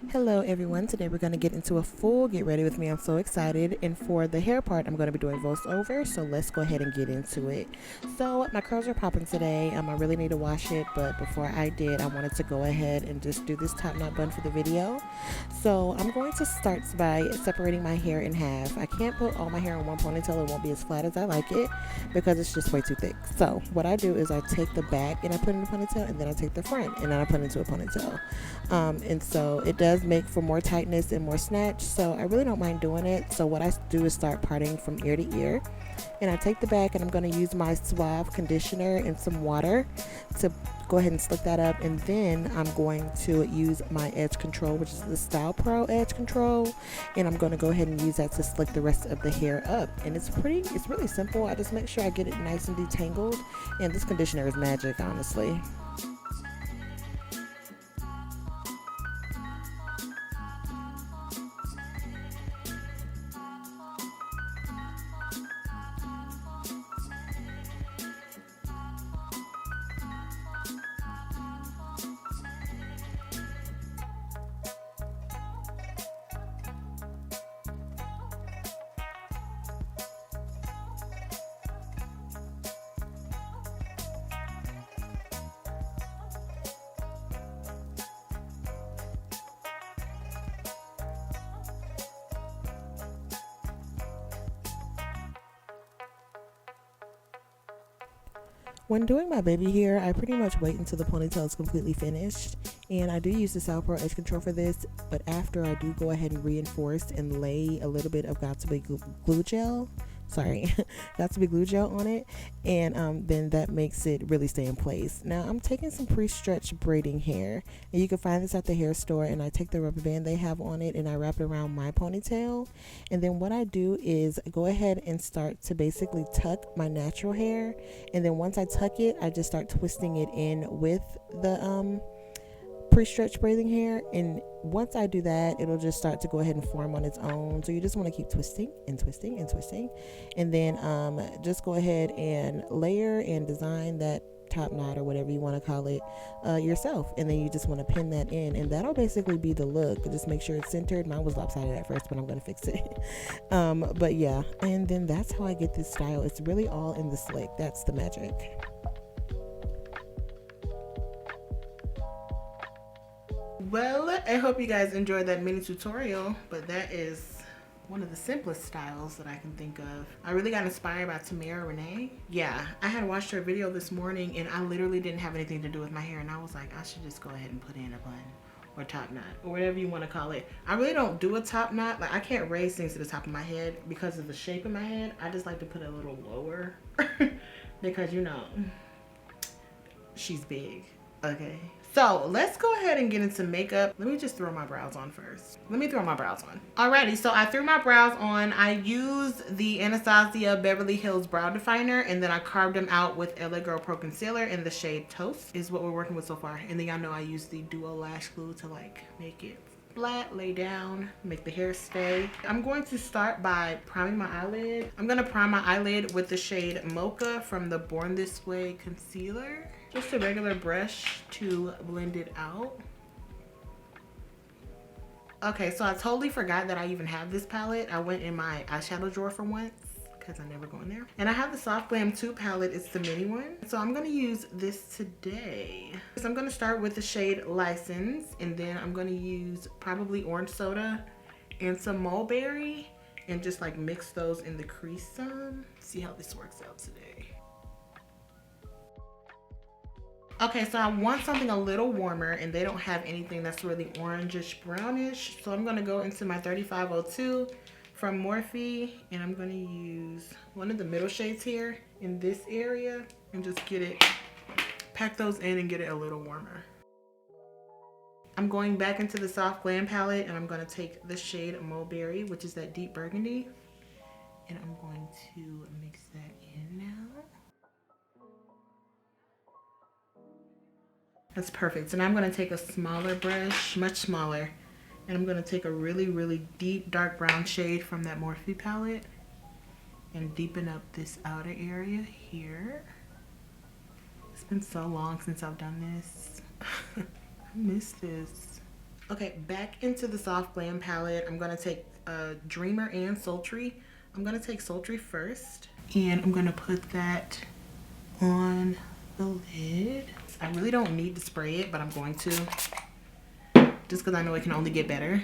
Hello everyone, today we're going to get into a full get ready with me. I'm so excited, and for the hair part I'm going to be doing voiceover, so let's go ahead and get into it. So my curls are popping today. I really need to wash it, but before I did I wanted to go ahead and just do this top knot bun for the video. So I'm going to start by separating my hair in half. I can't put all my hair in one ponytail, it won't be as flat as I like it because it's just way too thick. So what I do is I take the back and I put it in a ponytail, and then I take the front and then I put it into a ponytail. And so it does make for more tightness and more snatch, so I really don't mind doing it. So what I do is start parting from ear to ear, and I take the back and I'm going to use my Suave conditioner and some water to go ahead and slick that up, and then I'm going to use my edge control, which is the Style Pro edge control, and I'm going to go ahead and use that to slick the rest of the hair up. And it's really simple. I just make sure I get it nice and detangled, and this conditioner is magic, honestly. When doing my baby hair, I pretty much wait until the ponytail is completely finished, and I do use the Style Pro edge control for this, but after I do go ahead and reinforce and lay a little bit of glue gel on it, and then that makes it really stay in place. Now I'm taking some pre-stretched braiding hair, and you can find this at the hair store, and I take the rubber band they have on it and I wrap it around my ponytail, and then what I do is go ahead and start to basically tuck my natural hair, and then once I tuck it I just start twisting it in with the pre-stretched braiding hair, and once I do that it'll just start to go ahead and form on its own. So you just want to keep twisting and twisting and twisting, and then just go ahead and layer and design that top knot or whatever you want to call it yourself, and then you just want to pin that in, and that'll basically be the look. Just make sure it's centered. Mine was lopsided at first, but I'm gonna fix it. But yeah, and then that's how I get this style. It's really all in the slick. That's the magic. Well, I hope you guys enjoyed that mini tutorial, but that is one of the simplest styles that I can think of. I really got inspired by Tamara Renee. Yeah, I had watched her video this morning, and I literally didn't have anything to do with my hair, and I was like, I should just go ahead and put in a bun or top knot or whatever you want to call it. I really don't do a top knot. Like, I can't raise things to the top of my head because of the shape of my head. I just like to put it a little lower because, you know, she's big. Okay, so let's go ahead and get into makeup. Let me just throw my brows on first. Alrighty, so I threw my brows on. I used the Anastasia Beverly Hills Brow Definer, and then I carved them out with LA Girl Pro Concealer in the shade Toast is what we're working with so far. And then y'all know I use the Duo Lash Glue to like make it flat, lay down, make the hair stay. I'm going to start by priming my eyelid. I'm gonna prime my eyelid with the shade Mocha from the Born This Way concealer. Just a regular brush to blend it out. Okay, so I totally forgot that I even have this palette. I went in my eyeshadow drawer for once because I never go in there. And I have the Soft Glam 2 palette. It's the mini one. So I'm gonna use this today. So I'm gonna start with the shade License, and then I'm gonna use probably orange soda and some mulberry and just like mix those in the crease some. See how this works out today. Okay, so I want something a little warmer, and they don't have anything that's really orangish brownish. So I'm gonna go into my 3502 from Morphe, and I'm gonna use one of the middle shades here in this area and just pack those in and get it a little warmer. I'm going back into the Soft Glam palette, and I'm gonna take the shade Mulberry, which is that deep burgundy, and I'm going to mix that in now. That's perfect. And I'm going to take a smaller brush, much smaller, and I'm going to take a really, really deep dark brown shade from that Morphe palette and deepen up this outer area here. It's been so long since I've done this. I miss this. Okay, back into the Soft Glam palette. I'm gonna take Dreamer and Sultry. I'm gonna take Sultry first, and I'm gonna put that on the lid. I really don't need to spray it, but I'm going to, just because I know it can only get better.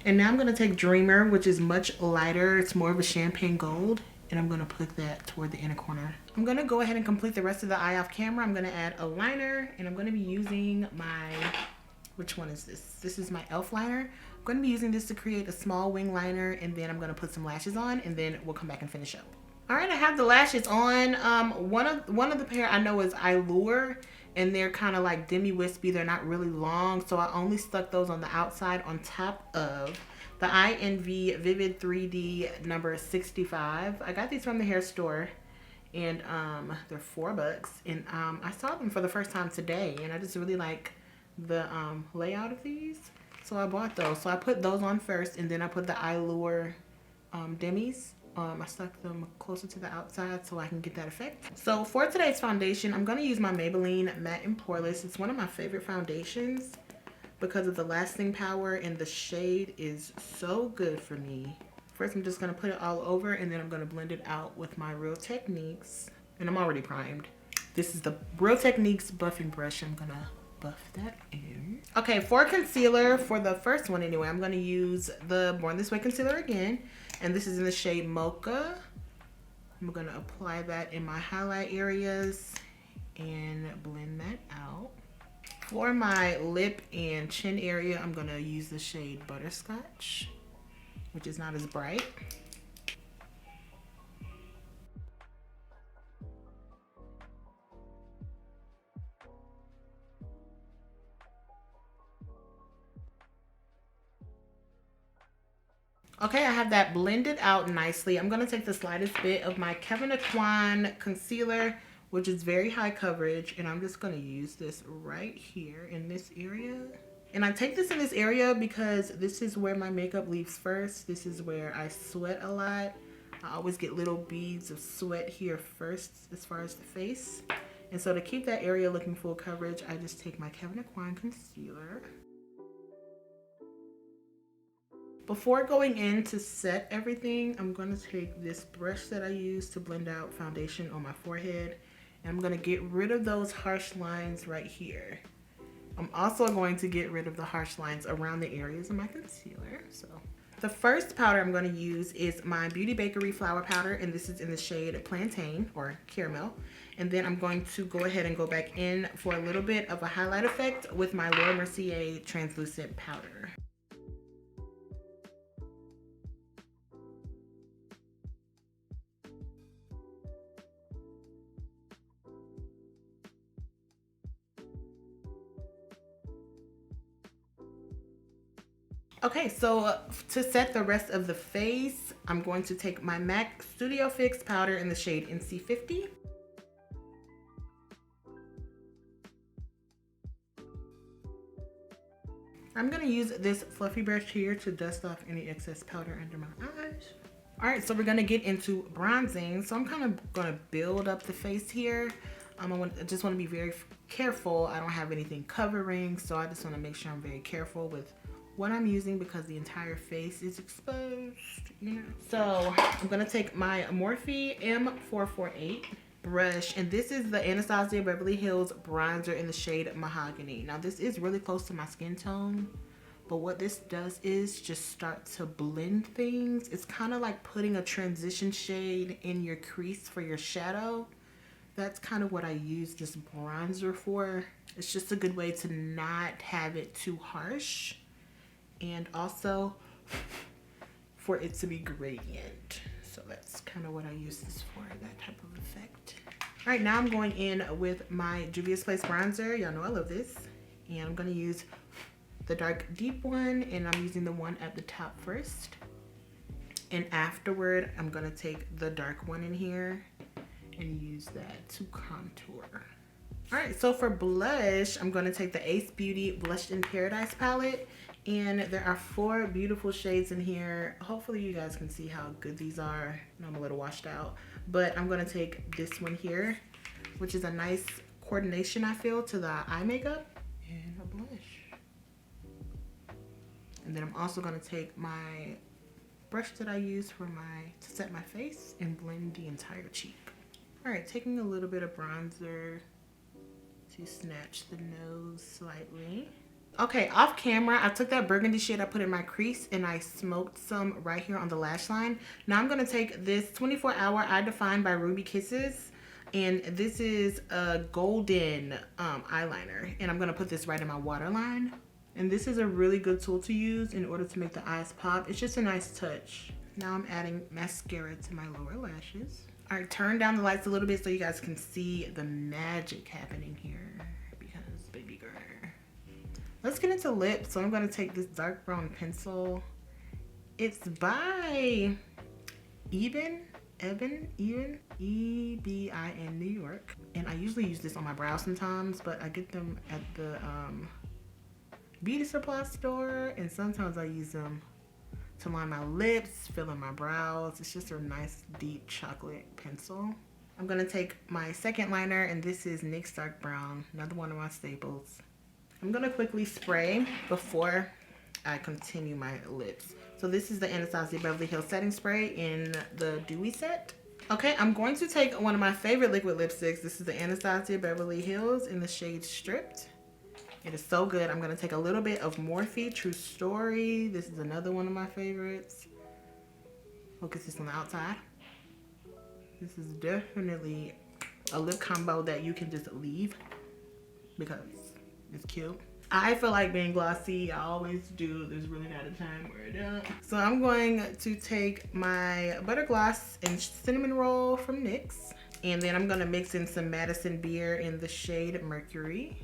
And now I'm gonna take Dreamer, which is much lighter. It's more of a champagne gold, and I'm gonna put that toward the inner corner. I'm gonna go ahead and complete the rest of the eye off camera. I'm gonna add a liner, and I'm gonna be using my, which one is this? This is my e.l.f. liner. I'm gonna be using this to create a small wing liner, and then I'm gonna put some lashes on, and then we'll come back and finish up. All right, I have the lashes on. One of the pair I know is Allure, and they're kind of like demi-wispy. They're not really long, so I only stuck those on the outside on top of the INV Vivid 3D number 65. I got these from the hair store, and they're $4, and I saw them for the first time today, and I just really like the layout of these, so I bought those. So I put those on first, and then I put the Allure demis. I stuck them closer to the outside so I can get that effect. So for today's foundation, I'm going to use my Maybelline Matte and Poreless. It's one of my favorite foundations because of the lasting power, and the shade is so good for me. First, I'm just going to put it all over, and then I'm going to blend it out with my Real Techniques. And I'm already primed. This is the Real Techniques buffing brush. I'm going to buff that in. Okay, for concealer, for the first one anyway, I'm going to use the Born This Way concealer again. And this is in the shade Mocha. I'm going to apply that in my highlight areas and blend that out. For my lip and chin area, I'm going to use the shade Butterscotch, which is not as bright. Okay, I have that blended out nicely. I'm going to take the slightest bit of my Kevyn Aucoin concealer, which is very high coverage, and I'm just going to use this right here in this area. And I take this in this area because this is where my makeup leaves first. This is where I sweat a lot. I always get little beads of sweat here first as far as the face. And so to keep that area looking full coverage, I just take my Kevyn Aucoin concealer. Before going in to set everything, I'm going to take this brush that I use to blend out foundation on my forehead, and I'm going to get rid of those harsh lines right here. I'm also going to get rid of the harsh lines around the areas of my concealer. So the first powder I'm going to use is my Beauty Bakery Flower Powder, and this is in the shade Plantain or Caramel. And then I'm going to go ahead and go back in for a little bit of a highlight effect with my Laura Mercier Translucent Powder. Okay, so to set the rest of the face, I'm going to take my MAC Studio Fix powder in the shade NC50. I'm going to use this fluffy brush here to dust off any excess powder under my eyes. All right, so we're going to get into bronzing. So I'm kind of going to build up the face here. I just want to be very careful. I don't have anything covering, so I just want to make sure I'm very careful with what I'm using because the entire face is exposed, you know. So I'm gonna take my Morphe M448 brush, and this is the Anastasia Beverly Hills bronzer in the shade Mahogany. Now this is really close to my skin tone, but what this does is just start to blend things. It's kind of like putting a transition shade in your crease for your shadow. That's kind of what I use this bronzer for. It's just a good way to not have it too harsh, and also for it to be gradient. So that's kind of what I use this for, that type of effect. All right, now I'm going in with my Juvia's Place bronzer. Y'all know I love this. And I'm gonna use the dark deep one, and I'm using the one at the top first. And afterward, I'm gonna take the dark one in here and use that to contour. All right, so for blush, I'm gonna take the Ace Beauty Blush in Paradise palette. And there are 4 beautiful shades in here. Hopefully you guys can see how good these are. I'm a little washed out, but I'm gonna take this one here, which is a nice coordination, I feel, to the eye makeup, and a blush. then I'm also gonna take my brush that I use to set my face and blend the entire cheek. All right, taking a little bit of bronzer to snatch the nose slightly. Okay, off camera, I took that burgundy shade I put in my crease and I smoked some right here on the lash line. Now I'm gonna take this 24 Hour Eye Define by Ruby Kisses, and this is a golden eyeliner, and I'm gonna put this right in my waterline. And this is a really good tool to use in order to make the eyes pop. It's just a nice touch. Now I'm adding mascara to my lower lashes. All right, turn down the lights a little bit so you guys can see the magic happening here, because baby girl. Let's get into lips. So I'm gonna take this dark brown pencil. It's by Ebin, E-B-I-N, New York. And I usually use this on my brows sometimes, but I get them at the beauty supply store, and sometimes I use them to line my lips, fill in my brows. It's just a nice deep chocolate pencil. I'm gonna take my second liner, and this is NYX Dark Brown, another one of my staples. I'm gonna quickly spray before I continue my lips. So this is the Anastasia Beverly Hills setting spray in the Dewy set. Okay, I'm going to take one of my favorite liquid lipsticks. This is the Anastasia Beverly Hills in the shade Stripped. It is so good. I'm gonna take a little bit of Morphe True Story. This is another one of my favorites. Focus this on the outside. This is definitely a lip combo that you can just leave because it's cute. I feel like being glossy. I always do. There's really not a time where I don't. So I'm going to take my Butter Gloss and Cinnamon Roll from NYX. And then I'm gonna mix in some Madison Beer in the shade Mercury.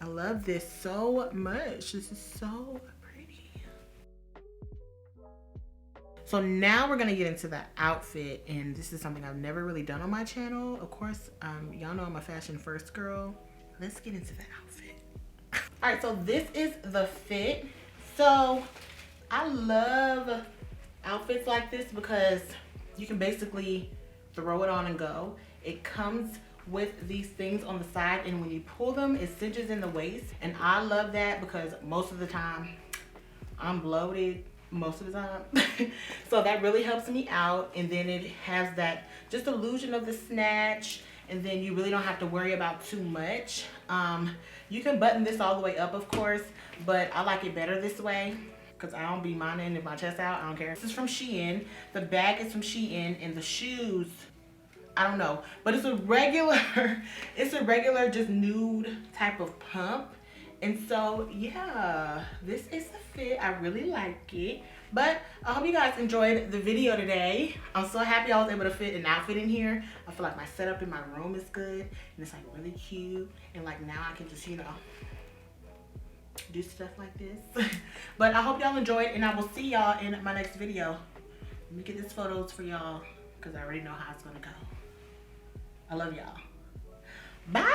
I love this so much. This is so pretty. So now we're gonna get into the outfit, and this is something I've never really done on my channel. Of course, y'all know I'm a fashion first girl. Let's get into the outfit. All right, so this is the fit. So I love outfits like this because you can basically throw it on and go. It comes with these things on the side, and when you pull them, it cinches in the waist, and I love that because most of the time I'm bloated most of the time. So that really helps me out. And then it has that just illusion of the snatch, and then you really don't have to worry about too much. You can button this all the way up, of course, but I like it better this way because I don't be minding if my chest out. I don't care. This is from Shein. The bag is from Shein, and the shoes, I don't know, but it's a regular just nude type of pump. And so yeah, this is the fit. I really like it. But I hope you guys enjoyed the video today. I'm so happy I was able to fit an outfit in here. I feel like my setup in my room is good, and it's like really cute, and like now I can just, you know, do stuff like this. But I hope y'all enjoyed, and I will see y'all in my next video. Let me get these photos for y'all because I already know how it's gonna go. I love y'all. Bye.